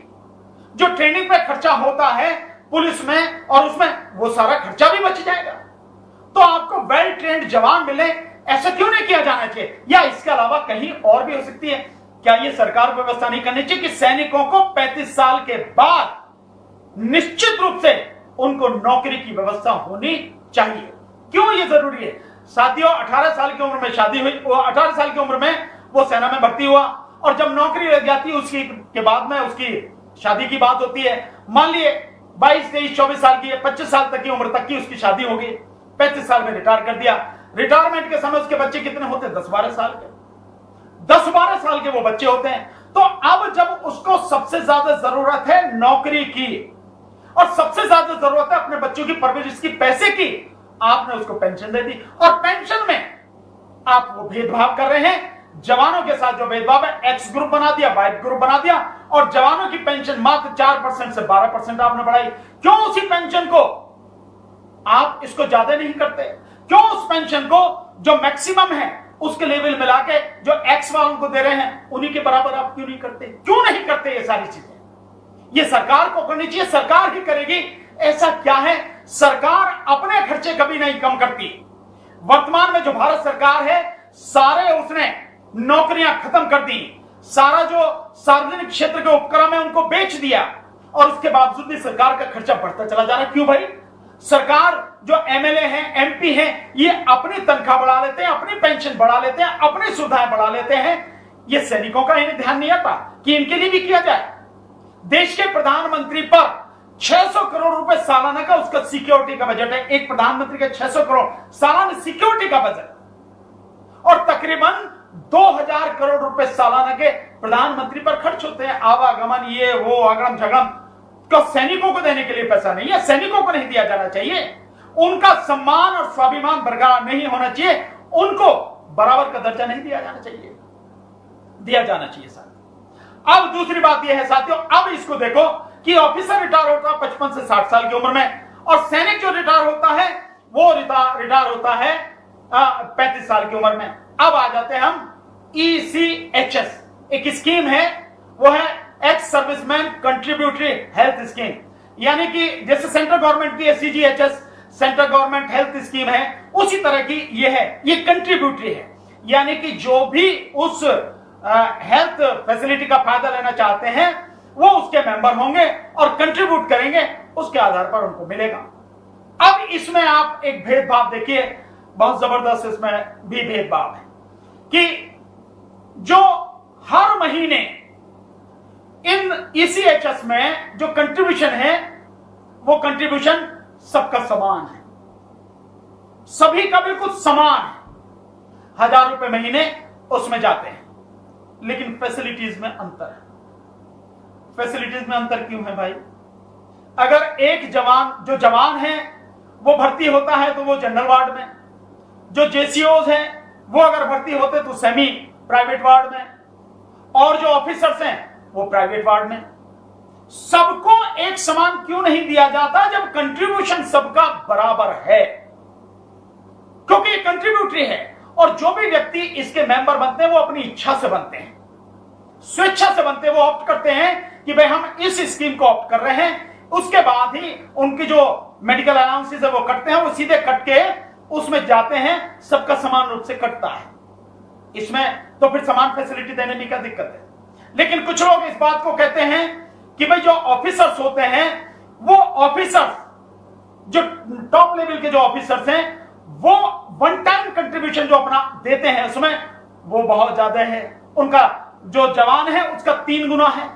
जो ट्रेनिंग पे खर्चा होता है पुलिस में और उसमें, वो सारा खर्चा भी बच जाएगा। तो आपको वेल ट्रेंड जवान मिले, ऐसा क्यों नहीं किया जाना चाहिए? या इसके अलावा कहीं और भी हो सकती है? क्या यह सरकार को व्यवस्था नहीं करनी चाहिए कि सैनिकों को 35 साल के बाद निश्चित रूप से उनको नौकरी की व्यवस्था होनी चाहिए? क्यों यह जरूरी है? साथियों, 18 साल की उम्र में शादी हुई, 18 साल की उम्र में वो सेना में भर्ती हुआ, और जब नौकरी लग जाती है उसकी के बाद में उसकी शादी की बात होती है। मान लिए 22, 23, 24 साल की, 25 साल तक की उम्र तक की उसकी शादी हो गई, 35 साल में रिटायर कर दिया। रिटायरमेंट के समय उसके बच्चे कितने होते हैं? 10-12 साल के, 10-12 साल के वो बच्चे होते हैं। तो अब जब उसको सबसे ज्यादा जरूरत है नौकरी की और सबसे ज्यादा जरूरत है अपने बच्चों की परवरिश की, पैसे की, आपने उसको पेंशन दे दी, और पेंशन में आप वो भेदभाव कर रहे हैं। जवानों के साथ जो भेदभाव है, एक्स ग्रुप बना दिया, वाई ग्रुप बना दिया, और जवानों की पेंशन मात्र 4% से 12% आपने बढ़ाई। क्यों उसी पेंशन को आप इसको ज्यादा नहीं करते? क्यों उस पेंशन को जो मैक्सिमम है उसके लेवल मिला के जो एक्स वालों को दे रहे हैं उन्हीं के बराबर आप क्यों नहीं करते? क्यों नहीं करते? ये सारी चीजें ये सरकार को करनी चाहिए, सरकार ही करेगी। ऐसा क्या है, सरकार अपने खर्चे कभी नहीं कम करती। वर्तमान में जो भारत सरकार है, सारे उसने नौकरियां खत्म कर दी, सारा जो सार्वजनिक क्षेत्र के उपक्रम है उनको बेच दिया, और उसके बावजूद भी सरकार का खर्चा बढ़ता चला जा रहा है। क्यों भाई? सरकार जो एमएलए हैं, एमपी हैं, ये अपनी तनख्वाह बढ़ा लेते हैं, अपनी पेंशन बढ़ा लेते हैं, अपनी सुविधाएं बढ़ा लेते हैं। ये सैनिकों का इन्हें ध्यान नहीं आता कि इनके लिए भी किया जाए। देश के प्रधानमंत्री पर 600 करोड़ रुपए सालाना का उसका सिक्योरिटी का बजट है। एक प्रधानमंत्री का 600 करोड़ सालाना सिक्योरिटी का बजट, और तकरीबन 2000 करोड़ रुपए सालाना के प्रधानमंत्री पर खर्च होते हैं। आवागमन, ये वो, अगड़म झगड़म, तो सैनिकों को देने के लिए पैसा नहीं है, सैनिकों को नहीं दिया जाना चाहिए। उनका सम्मान और स्वाभिमान बरकरार नहीं होना चाहिए, उनको बराबर का दर्जा नहीं दिया जाना चाहिए, दिया जाना चाहिए साथियों। अब दूसरी बात यह है साथियों, अब इसको देखो कि ऑफिसर रिटायर होता है 55 से 60 साल की उम्र में, और सैनिक जो रिटायर होता है वो रिटायर होता है 35 साल की उम्र में। अब आ जाते हैं हम ECHS, एक स्कीम है, वो है ex serviceman contributory health scheme, यानी कि जैसे सेंट्रल गवर्नमेंट की CGHS central government health scheme है, उसी तरह की ये है। ये कंट्रीब्यूटरी है, यानी कि जो भी उस हेल्थ फैसिलिटी का फायदा लेना चाहते हैं वो उसके मेंबर होंगे और कंट्रीब्यूट करेंगे, उसके आधार पर उनको मिलेगा। अब इसमें आप एक भेदभाव देखिए, बहुत जबरदस्त इसमें भी भेदभाव है कि जो हर महीने इन ईसीएचएस में जो कंट्रीब्यूशन है वो कंट्रीब्यूशन सबका समान है, सभी का बिल्कुल समान है, 1000 रुपए महीने उसमें जाते हैं। लेकिन फैसिलिटीज में अंतर है। फैसिलिटीज में अंतर क्यों है भाई? अगर एक जवान जो जवान है वो भर्ती होता है तो वो जनरल वार्ड में, जो जेसीओज हैं वो अगर भर्ती होते तो सेमी प्राइवेट वार्ड में, और जो ऑफिसर्स हैं वो प्राइवेट वार्ड में। सबको एक समान क्यों नहीं दिया जाता जब कंट्रीब्यूशन सबका बराबर है? क्योंकि ये कंट्रीब्यूटरी है और जो भी व्यक्ति इसके मेंबर बनते हैं वो अपनी इच्छा से बनते हैं, स्वेच्छा से बनते हैं। वो ऑप्ट करते हैं कि भाई हम इस स्कीम को ऑप्ट कर रहे हैं, उसके बाद ही उनकी जो मेडिकल अलाउंसेस है वो कटते हैं, वो सीधे कट के उसमें जाते हैं, सबका समान रूप से कटता है। इसमें तो फिर समान फैसिलिटी देने में क्या दिक्कत है? लेकिन कुछ लोग इस बात को कहते हैं कि भाई जो ऑफिसर्स होते हैं वो ऑफिसर्स जो टॉप लेवल के जो ऑफिसर्स हैं वो वन टाइम कंट्रीब्यूशन जो अपना देते हैं उसमें वो बहुत ज्यादा है, उनका जो जवान है उसका 3 गुना है,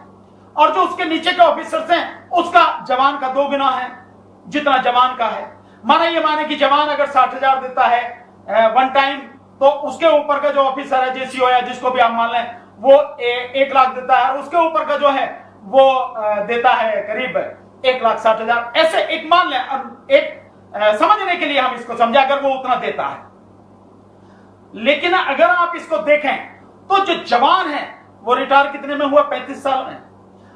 और जो उसके नीचे के ऑफिसर्स हैं उसका जवान का 2 गुना है जितना जवान का है। माने कि जवान अगर 60,000 देता है वन टाइम, तो उसके ऊपर का जो ऑफिसर है जेसीओ या जिसको भी आप मान लें वो 1 लाख देता है, और उसके ऊपर का जो है वो देता है करीब 1,60,000। ऐसे एक मान लें, एक समझने के लिए हम इसको समझे, अगर वो उतना देता है। लेकिन अगर आप इसको देखें तो जो जवान है वो रिटायर कितने में हुआ? 35 साल में।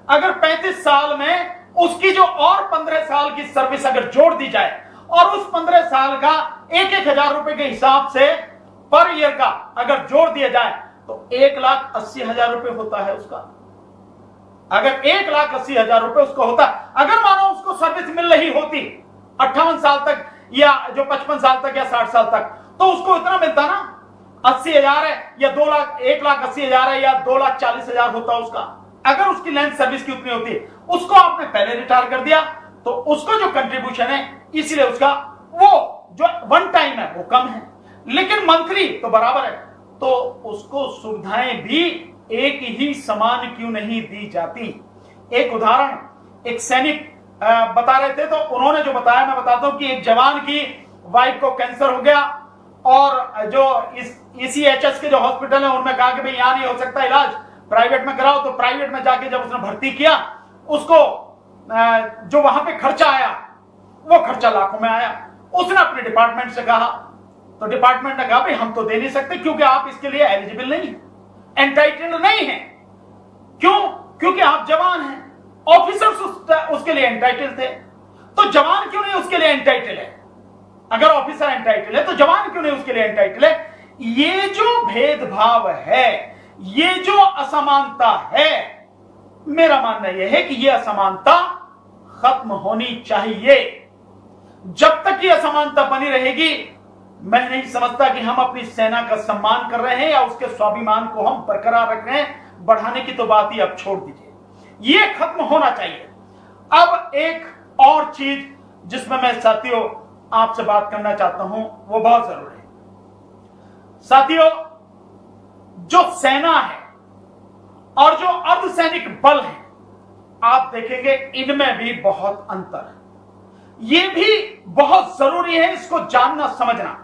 अगर 35 साल में उसकी जो और 15 साल की सर्विस अगर जोड़ दी जाए और उस 15 साल का 1,000 रुपए के हिसाब से पर ईयर का अगर जोड़ दिया जाए तो 1,80,000 रुपए होता है उसका। अगर 1,80,000 रुपए उसको होता, अगर मानो उसको सर्विस मिल रही होती 58 साल तक या जो 55 साल तक या 60 साल तक, तो उसको इतना मिलता ना, 80,000 है या 1,80,000 है या 2,40,000 होता उसका। अगर उसकी लेंथ सर्विस की उतनी होती, उसको आपने पहले रिटायर कर दिया तो उसको जो कंट्रीब्यूशन है इसलिए उसका वो जो वन टाइम है वो कम है, लेकिन मंथली तो बराबर है। तो उसको सुविधाएं भी एक ही समान क्यों नहीं दी जाती? एक उदाहरण, एक सैनिक बता रहे थे, तो उन्होंने जो बताया मैं बताता हूं कि एक जवान की वाइफ को कैंसर हो गया और जो इस ईसीएचएस के जो हॉस्पिटल है उनमें कहा कि भाई यहां नहीं हो सकता इलाज, प्राइवेट में कराओ। तो प्राइवेट में जाके जब उसने भर्ती किया, उसको जो वहां पे खर्चा आया वो खर्चा लाखों में आया। उसने अपने डिपार्टमेंट से कहा, तो डिपार्टमेंट ने कहा भाई हम तो दे नहीं सकते क्योंकि आप इसके लिए एलिजिबल नहीं है, एंटाइटल्ड नहीं है। क्यों? क्योंकि आप जवान हैं। ऑफिसर्स उसके लिए एंटाइटल थे, तो जवान क्यों नहीं उसके लिए एंटाइटल है? अगर ऑफिसर एंटाइटल है तो जवान क्यों नहीं उसके लिए एंटाइटल है? ये जो भेदभाव है, ये जो असमानता है, मेरा मानना यह है कि यह असमानता खत्म होनी चाहिए। जब तक यह असमानता बनी रहेगी, मैं नहीं समझता कि हम अपनी सेना का सम्मान कर रहे हैं या उसके स्वाभिमान को हम बरकरार रख रहे हैं। बढ़ाने की तो बात ही अब छोड़ दीजिए, यह खत्म होना चाहिए। अब एक और चीज जिसमें मैं साथियों आपसे बात करना चाहता हूं, वो बहुत जरूरी है। साथियों, जो सेना है और जो अर्धसैनिक बल है, आप देखेंगे इनमें भी बहुत अंतर है। यह भी बहुत जरूरी है इसको जानना समझना।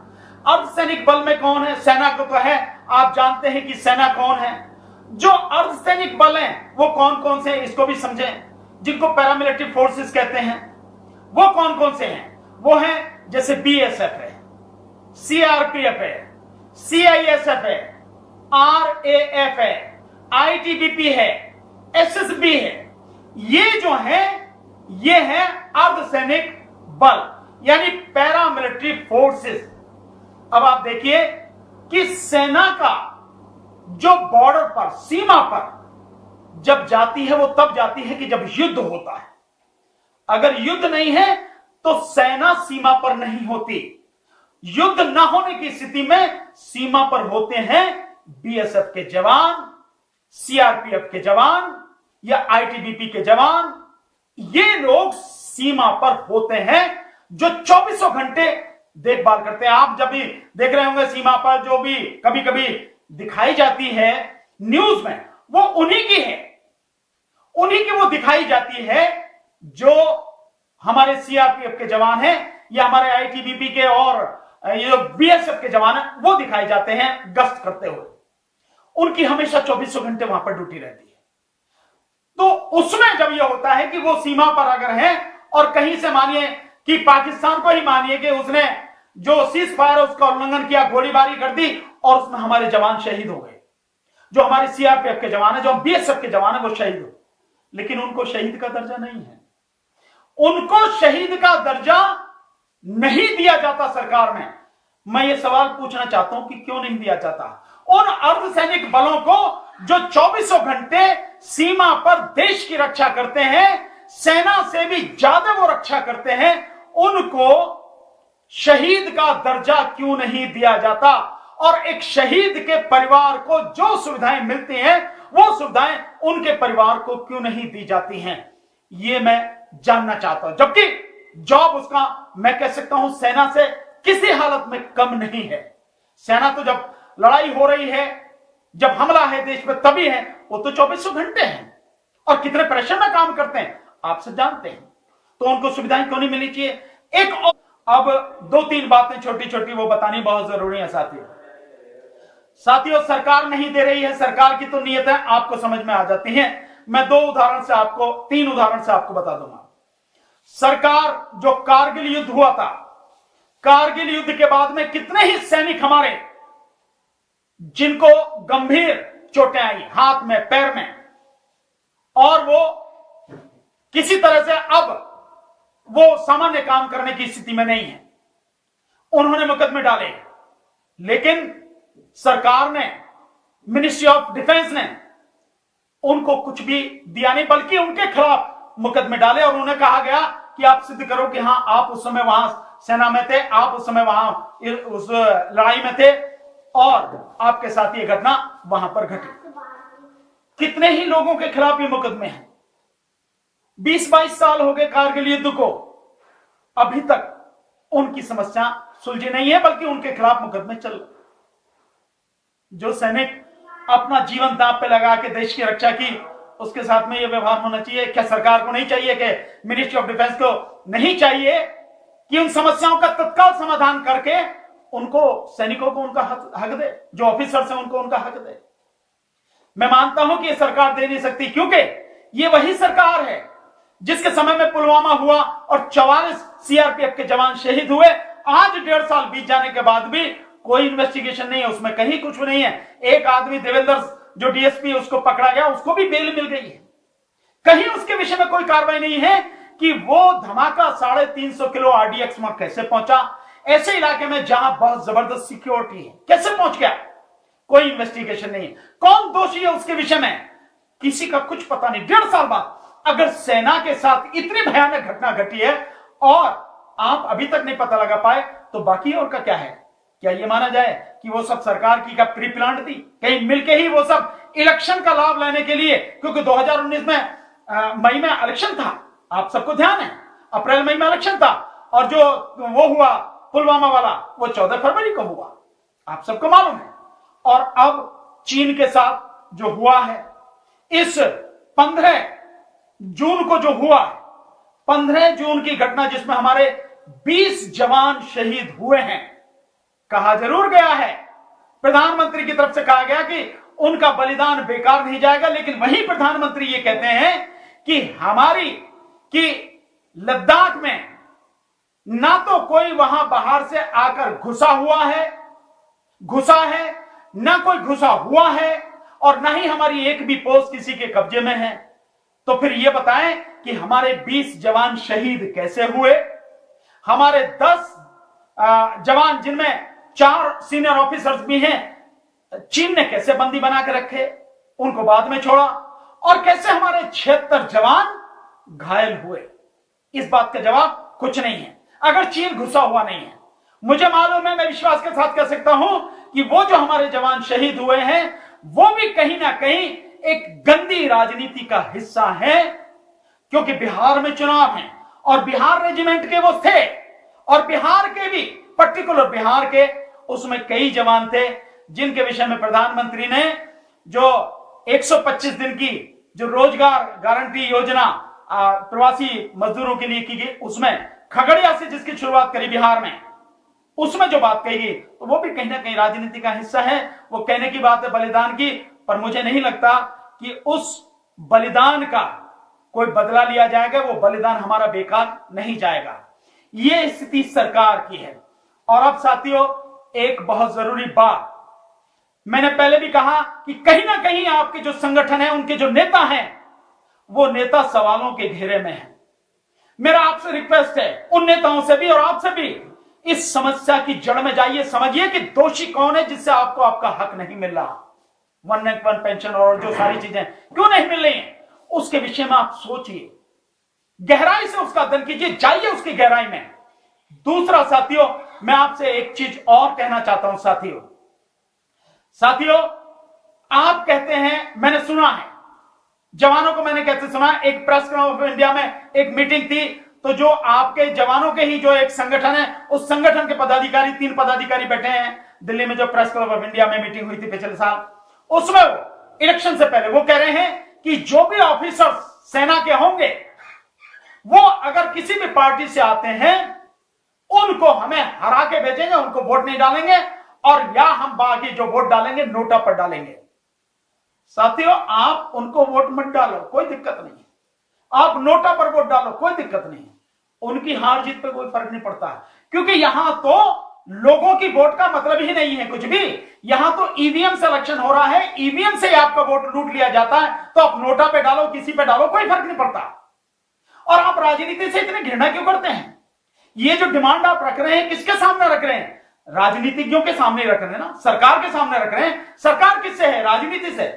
अर्धसैनिक बल में कौन है? सेना को तो है, आप जानते हैं कि सेना कौन है। जो अर्धसैनिक बल हैं वो कौन कौन से हैं इसको भी समझें, जिनको पैरामिलिट्री फोर्सेस कहते हैं। वो कौन कौन से हैं? वो हैं जैसे बीएसएफ है, सीआरपीएफ है, सीआईएसएफ है, आरएएफ है, आईटीबीपी है, एसएसबी है। ये जो है ये है अर्धसैनिक बल, यानी पैरामिलिट्री फोर्सेस। अब आप देखिए कि सेना का जो बॉर्डर पर, सीमा पर जब जाती है वो तब जाती है कि जब युद्ध होता है। अगर युद्ध नहीं है तो सेना सीमा पर नहीं होती। युद्ध न होने की स्थिति में सीमा पर होते हैं बीएसएफ के जवान, सीआरपीएफ के जवान या आईटीबीपी के जवान। ये लोग सीमा पर होते हैं जो 24 घंटे देखभाल करते हैं। आप जब भी देख रहे होंगे सीमा पर जो भी कभी कभी दिखाई जाती है न्यूज में, वो उन्हीं की है, उन्हीं की वो दिखाई जाती है जो हमारे सीआरपीएफ के जवान हैं या हमारे आईटीबीपी के और ये जो बीएसएफ के जवान हैं वो दिखाए जाते हैं गश्त करते हुए। उनकी हमेशा 24 घंटे वहां पर ड्यूटी रहती है। तो उसमें जब यह होता है कि वो सीमा पर अगर है और कहीं से मानिए कि पाकिस्तान को ही मानिए कि उसने जो सीज फायर है उसका उल्लंघन किया, गोलीबारी कर दी और उसमें हमारे जवान शहीद हो गए, जो हमारे सीआरपीएफ के जवान है, जो बीएसएफ के जवान है, वो शहीद हो, लेकिन उनको शहीद का दर्जा नहीं है। उनको शहीद का दर्जा नहीं दिया जाता सरकार में। मैं ये सवाल पूछना चाहता हूं कि क्यों नहीं दिया जाता? उन अर्धसैनिक बलों को जो 24 घंटे सीमा पर देश की रक्षा करते हैं, सेना से भी ज्यादा वो रक्षा करते हैं, उनको शहीद का दर्जा क्यों नहीं दिया जाता? और एक शहीद के परिवार को जो सुविधाएं मिलती हैं वो सुविधाएं उनके परिवार को क्यों नहीं दी जाती हैं? ये मैं जानना चाहता हूं। जबकि जॉब उसका मैं कह सकता हूं सेना से किसी हालत में कम नहीं है। सेना तो जब लड़ाई हो रही है, जब हमला है देश में तभी है, वो तो 24 घंटे हैं और कितने प्रेशर में काम करते हैं आप सब जानते हैं। तो उनको सुविधाएं क्यों नहीं मिलनी चाहिए? एक अब 2-3 बातें छोटी छोटी वो बतानी बहुत जरूरी है साथियों, सरकार नहीं दे रही है, सरकार की तो नीयत है आपको समझ में आ जाती है। मैं 3 उदाहरण से आपको बता दूंगा। सरकार जो कारगिल युद्ध हुआ था, कारगिल युद्ध के बाद में कितने ही सैनिक हमारे जिनको गंभीर चोटें आई हाथ में, पैर में, और वो किसी तरह से अब वो सामान्य काम करने की स्थिति में नहीं है, उन्होंने मुकदमे डाले, लेकिन सरकार ने, मिनिस्ट्री ऑफ डिफेंस ने उनको कुछ भी दिया नहीं, बल्कि उनके खिलाफ मुकदमे डाले और उन्हें कहा गया कि आप सिद्ध करो कि हां आप उस समय वहां सेना में थे, आप उस समय वहां उस लड़ाई में थे और आपके साथ ये घटना वहां पर घटी। कितने ही लोगों के खिलाफ ये मुकदमे हैं। 20-22 साल हो गए कारगिल युद्ध को, अभी तक उनकी समस्या सुलझी नहीं है, बल्कि उनके खिलाफ मुकदमे चल रहे। जो सैनिक अपना जीवन दांव पे लगा के देश की रक्षा की, उसके साथ में यह व्यवहार होना चाहिए? क्या सरकार को नहीं चाहिए कि मिनिस्ट्री ऑफ डिफेंस को नहीं चाहिए कि उन समस्याओं का तत्काल समाधान करके उनको, सैनिकों को उनका हक दे, जो ऑफिसर्स हैं उनको उनका हक दे? मैं मानता हूं कि यह सरकार दे नहीं सकती, क्योंकि यह वही सरकार है जिसके समय में पुलवामा हुआ और 44 सीआरपीएफ के जवान शहीद हुए। आज 1.5 साल बीत जाने के बाद भी कोई इन्वेस्टिगेशन नहीं है, उसमें कहीं कुछ नहीं है। एक आदमी देवेंद्र जो डीएसपी उसको पकड़ा गया, उसको भी बेल मिल गई है, कहीं उसके विषय में कोई कार्रवाई नहीं है कि वो धमाका 350 किलो आरडीएक्स वहां कैसे पहुंचा, ऐसे इलाके में जहां बहुत जबरदस्त सिक्योरिटी है, कैसे पहुंच गया? कोई इन्वेस्टिगेशन नहीं है। कौन दोषी है उसके विषय में किसी का कुछ पता नहीं। 1.5 साल बाद अगर सेना के साथ इतनी भयानक घटना घटी है और आप अभी तक नहीं पता लगा पाए, तो बाकी और का क्या है? क्या यह माना जाए कि वो सब सरकार की का प्री प्लान थी, कहीं मिलके ही वो सब इलेक्शन का लाभ लेने के लिए? क्योंकि 2019 में मई में इलेक्शन था, आप सबको ध्यान है, अप्रैल मई में इलेक्शन था, और जो वो हुआ पुलवामा वाला वो 14 फरवरी को हुआ, आप सबको मालूम है। और अब चीन के साथ जो हुआ है, इस 15 जून को जो हुआ, 15 जून की घटना जिसमें हमारे 20 जवान शहीद हुए हैं, कहा जरूर गया है, प्रधानमंत्री की तरफ से कहा गया कि उनका बलिदान बेकार नहीं जाएगा, लेकिन वही प्रधानमंत्री ये कहते हैं कि लद्दाख में ना तो कोई वहां बाहर से आकर घुसा है, ना कोई घुसा हुआ है, और ना ही हमारी एक भी पोस्ट किसी के कब्जे में है। तो फिर यह बताएं कि हमारे 20 जवान शहीद कैसे हुए? हमारे 10 जवान जिनमें 4 सीनियर ऑफिसर्स भी हैं, चीन ने कैसे बंदी बना के रखे, उनको बाद में छोड़ा? और कैसे हमारे 76 जवान घायल हुए? इस बात का जवाब कुछ नहीं है, अगर चीन घुसा हुआ नहीं है। मुझे मालूम है, मैं विश्वास के साथ कह सकता हूं कि वो जो हमारे जवान शहीद हुए हैं वो भी कहीं ना कहीं एक गंदी राजनीति का हिस्सा है, क्योंकि बिहार में चुनाव है और बिहार रेजिमेंट के वो थे, और बिहार के भी पर्टिकुलर बिहार के, उसमें कई जवान थे जिनके विषय में प्रधानमंत्री ने जो 125 दिन की जो रोजगार गारंटी योजना प्रवासी मजदूरों के लिए की गई, उसमें खगड़िया से जिसकी शुरुआत करी बिहार में, उसमें जो बात कही गई तो वो भी कहीं ना कहीं राजनीति का हिस्सा है। वो कहने की बात है बलिदान की, पर मुझे नहीं लगता कि उस बलिदान का कोई बदला लिया जाएगा। वो बलिदान हमारा बेकार नहीं जाएगा। ये स्थिति सरकार की है। और अब साथियों, एक बहुत जरूरी बात, मैंने पहले भी कहा कि कहीं ना कहीं आपके जो संगठन है, उनके जो नेता हैं, वो नेता सवालों के घेरे में है। मेरा आपसे रिक्वेस्ट है, उन नेताओं से भी और आपसे भी, इस समस्या की जड़ में जाइए, समझिए कि दोषी कौन है जिससे आपको आपका हक नहीं मिल रहा। वन रैंक वन पेंशन और जो सारी चीजें क्यों नहीं मिल रही हैं, उसके विषय में आप सोचिए, गहराई से उसका अध्ययन कीजिए, जाइए उसकी गहराई में। दूसरा साथियों, मैं आपसे एक चीज और कहना चाहता हूं। साथियों, आप कहते हैं, मैंने सुना है जवानों को, मैंने कैसे सुना, एक प्रेस क्लब ऑफ इंडिया में एक मीटिंग थी, तो जो आपके जवानों के ही जो एक संगठन है, उस संगठन के पदाधिकारी, 3 पदाधिकारी बैठे हैं दिल्ली में, जो प्रेस क्लब ऑफ इंडिया में मीटिंग हुई थी पिछले साल, उसमें वो इलेक्शन से पहले वो कह रहे हैं कि जो भी ऑफिसर सेना के होंगे, वो अगर किसी भी पार्टी से आते हैं, उनको हमें हरा के भेजेंगे, उनको वोट नहीं डालेंगे, और या हम बाकी जो वोट डालेंगे नोटा पर डालेंगे। साथियों, आप उनको वोट मत डालो, कोई दिक्कत नहीं है। आप नोटा पर वोट डालो, कोई दिक्कत नहीं है। उनकी हार जीत पे कोई फर्क नहीं पड़ता, क्योंकि यहां तो लोगों की वोट का मतलब ही नहीं है कुछ भी। यहां तो ईवीएम से इलेक्शन हो रहा है, ईवीएम से आपका वोट लूट लिया जाता है, तो आप नोटा पे डालो, किसी पे डालो, कोई फर्क नहीं पड़ता। और आप राजनीति से इतनी घृणा क्यों करते हैं? ये जो डिमांड आप रख रहे हैं, किसके सामने रख रहे हैं? राजनीतिज्ञों के सामने रख रहे हैं ना, सरकार के सामने रख रहे हैं। सरकार किससे है? राजनीति से।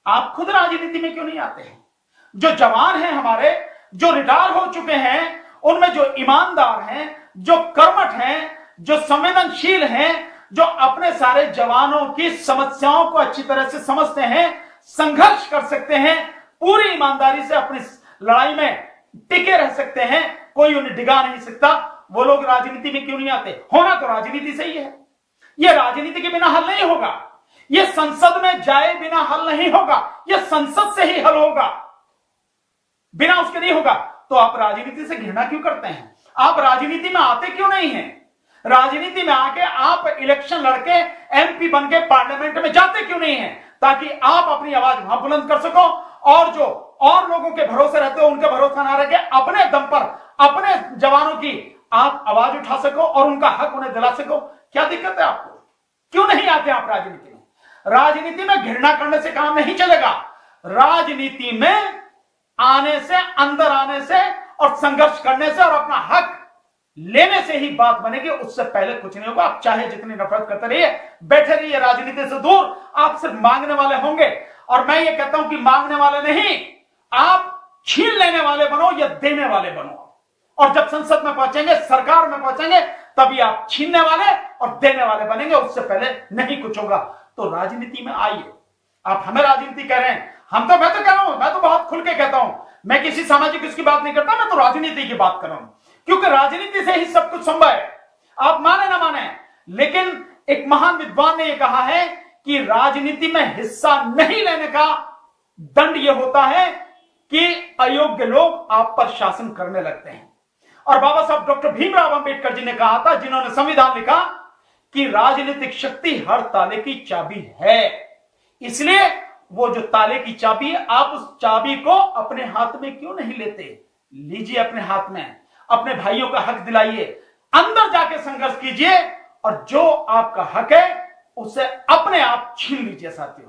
आप खुद राजनीति में क्यों नहीं आते हैं? जो जवान हैं हमारे, जो रिटायर हो चुके हैं, उनमें जो ईमानदार हैं, जो कर्मठ हैं, जो संवेदनशील हैं, जो अपने सारे जवानों की समस्याओं को अच्छी तरह से समझते हैं, संघर्ष कर सकते हैं, पूरी ईमानदारी से अपनी लड़ाई में टिके रह सकते हैं, कोई उन्हें डिगा नहीं सकता, वो लोग राजनीति में क्यों नहीं आते? होना तो राजनीति से ही है। यह राजनीति के बिना हल नहीं होगा, यह संसद में जाए बिना हल नहीं होगा, यह संसद से ही हल होगा, बिना उसके नहीं होगा। तो आप राजनीति से घृणा क्यों करते हैं? आप राजनीति में आते क्यों नहीं हैं? राजनीति में आके आप इलेक्शन लड़के एमपी बन के पार्लियामेंट में जाते क्यों नहीं हैं? ताकि आप अपनी आवाज वहां बुलंद कर सको, और जो और लोगों के भरोसे रहते हो उनके भरोसा ना रखे, अपने दम पर अपने जवानों की आप आवाज उठा सको और उनका हक उन्हें दिला सको। क्या दिक्कत है आपको? क्यों नहीं आते आप राजनीति में? राजनीति में घृणा करने से काम नहीं चलेगा। राजनीति में आने से, अंदर आने से और संघर्ष करने से और अपना हक लेने से ही बात बनेगी। उससे पहले कुछ नहीं होगा। आप चाहे जितनी नफरत करते रहिए, बैठे रहिए राजनीति से दूर, आप सिर्फ मांगने वाले होंगे। और मैं ये कहता हूं कि मांगने वाले नहीं, आप छीन लेने वाले बनो या देने वाले बनो। और जब संसद में पहुंचेंगे, सरकार में पहुंचेंगे, तभी आप छीनने वाले और देने वाले बनेंगे, उससे पहले नहीं कुछ होगा। तो राजनीति में आइए। आप हमें राजनीति कह रहे हैं, मैं तो कह रहा हूं, मैं तो बहुत खुल के कहता हूं, मैं किसी सामाजिक इसकी बात नहीं करता, मैं तो राजनीति की बात कर रहा हूं, क्योंकि राजनीति से ही सब कुछ संभव है। आप माने ना माने, लेकिन एक महान विद्वान ने यह कहा है कि राजनीति में हिस्सा नहीं लेने का दंड यह होता है कि अयोग्य लोग आप पर शासन करने लगते हैं। और बाबा साहब डॉक्टर भीमराव अंबेडकर जी ने कहा था, जिन्होंने संविधान लिखा, कि राजनीतिक शक्ति हर ताले की चाबी है। इसलिए वो जो ताले की चाबी है, आप उस चाबी को अपने हाथ में क्यों नहीं लेते? लीजिए अपने हाथ में, अपने भाइयों का हक दिलाइए, अंदर जाके संघर्ष कीजिए, और जो आपका हक है उसे अपने आप छीन लीजिए साथियों।